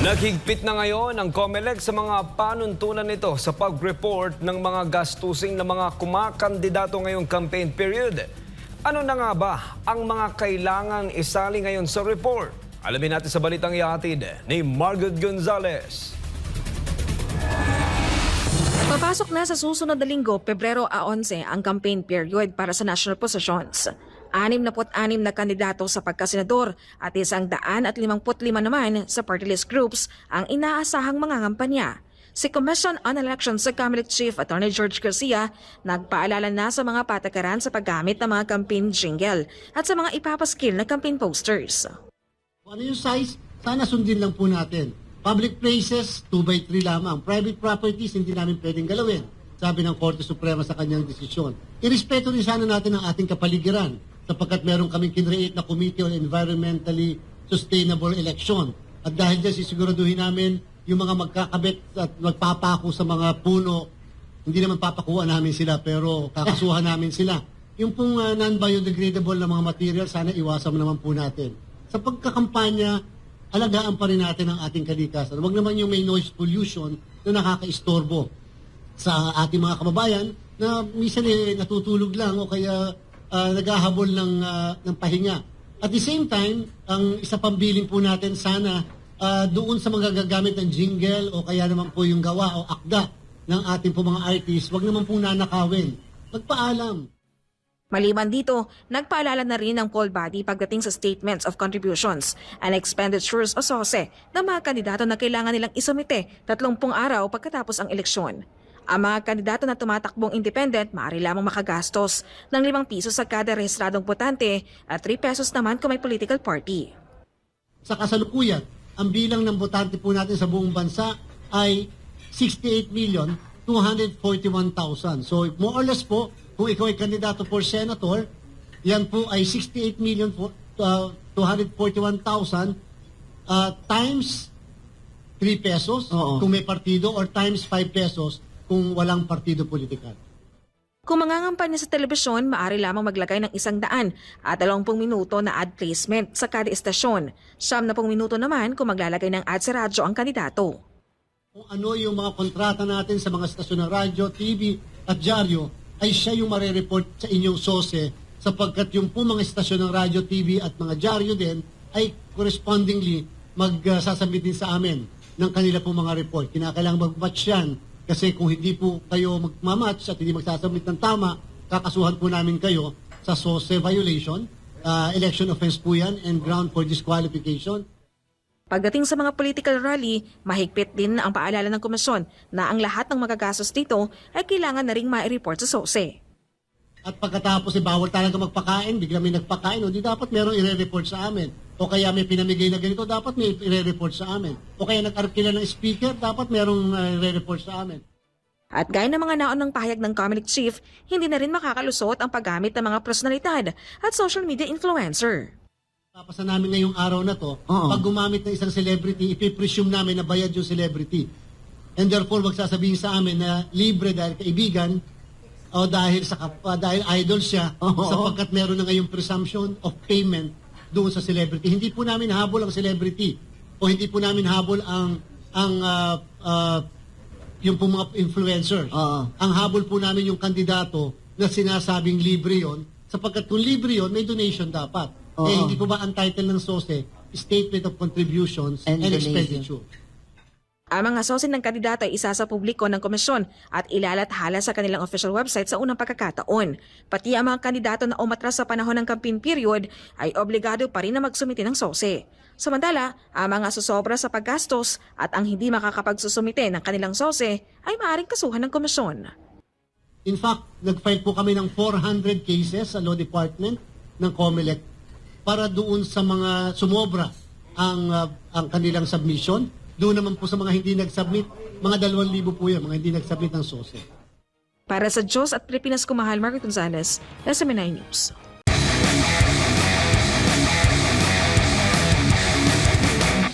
Naghigpit na ngayon ang COMELEC sa mga panuntunan nito sa pag-report ng mga gastusing ng mga kumakandidato ngayong campaign period. Ano na nga ba ang mga kailangang isali ngayon sa report? Alamin natin sa balitang ihatid ni Margot Gonzalez. Papasok na sa susunod na linggo, Pebrero 11, ang campaign period para sa national positions. 66 na kandidato sa pagkasenador at 155 naman sa party list groups ang inaasahang mga kampanya. Si Commission on Elections sa COMELEC Chief Attorney George Garcia nagpaalala na sa mga patakaran sa paggamit ng mga campaign jingle at sa mga ipapaskil na campaign posters. Kung ano yung size, sana sundin lang po natin. Public places, 2x3 lamang. Private properties, hindi namin pwedeng galawin, sabi ng Korte Suprema sa kanyang desisyon. Irespeto rin sana natin ang ating kapaligiran sapagkat meron kaming kinreate na Committee on Environmentally Sustainable Election. At dahil dyan, sisiguraduhin namin yung mga magkakabit at magpapako sa mga puno, hindi naman papakuha namin sila, pero kakasuhan namin sila. Yung pong non-biodegradable na mga material, sana iwasan naman po natin. Sa pagkakampanya, alagaan pa rin natin ang ating kalikasan. Huwag naman yung may noise pollution na nakakaistorbo sa ating mga kababayan na minsan natutulog lang o kaya naghahabol ng pahinga. At the same time, ang isa pang bilin po natin sana doon sa mga gagamit ng jingle o kaya naman po yung gawa o akda ng ating po mga artists, wag naman po nanakawin. Magpaalam. Maliban dito, nagpaalala na rin ng poll body pagdating sa statements of contributions and expenditures o SOSE ng mga kandidato na kailangan nilang isumite 30 araw pagkatapos ang eleksyon. Ang mga kandidato na tumatakbong independent maaari lamang makagastos ng 5 piso sa kada rehistradong botante at 3 pesos naman kung may political party. Sa kasalukuyan, ang bilang ng botante po natin sa buong bansa ay 68,241,000. So more or less po, kung ikaw ay kandidato for senator, yan po ay 68,241,000 times 3 pesos kung may partido or times 5 pesos kung walang partido politikal. Kung mangangampanya sa telebisyon, maaari lamang maglagay ng 100 at 20 minuto na ad placement sa kada estasyon. 70 minuto naman kung maglalagay ng ad sa radyo ang kandidato. Kung ano yung mga kontrata natin sa mga stasyon ng radyo, TV at dyaryo, ay siya yung marereport sa inyong SOSE sapagkat yung po mga stasyon ng radyo, TV at mga dyaryo din ay correspondingly magsasabit din sa amin ng kanila po mga report. Kinakailangan mag-match yan kasi kung hindi po kayo magmamatch at hindi magsasabit ng tama, kakasuhan po namin kayo sa SOSE violation, election offense po yan and ground for disqualification. Pagdating sa mga political rally, mahigpit din ang paalala ng komisyon na ang lahat ng magagastos dito ay kailangan na ring ma-report sa SOSE. At pagkatapos bawal talaga magpakain, bigla may nagpakain, o di dapat merong i-report sa amin. O kaya may pinamigay na ganito, dapat may i-report sa amin. O kaya nag-arkila ng speaker, dapat merong i-report sa amin. At gaya ng mga naon ng pahayag ng COMELEC Chief, hindi na rin makakalusot ang paggamit ng mga personalidad at social media influencer. Papasan namin ngayong araw na to, pag gumamit ng isang celebrity, ipipresume namin na bayad yung celebrity. And therefore, magsasabihin sa amin na libre dahil kaibigan o dahil idol siya, sapagkat meron na ngayong presumption of payment doon sa celebrity. Hindi po namin habol ang celebrity o hindi po namin habol yung po mga influencers. Ang habol po namin yung kandidato na sinasabing libre yon, sapagkat kung libre yon, may donation dapat. Hindi po ba untitled ng SOSE, Statement of Contributions and Expenditure? Ang mga SOSE ng kandidato ay isa sa publiko ng komisyon at ilalathala sa kanilang official website sa unang pagkakataon. Pati ang mga kandidato na umatras sa panahon ng campaign period ay obligado pa rin na magsumite ng SOSE. Samantala, ang mga susobra sa paggastos at ang hindi makakapagsusumite ng kanilang SOSE ay maaaring kasuhan ng komisyon. In fact, nag-file po kami ng 400 cases sa Law Department ng COMELEC para doon sa mga sumobra ang kanilang submission. Doon naman po sa mga hindi nag-submit, mga 2,000 po yan, mga hindi nag-submit ng SOSE. Para sa Diyos at Pilipinas, kumahal, Margot Gonzalez, SMNI News.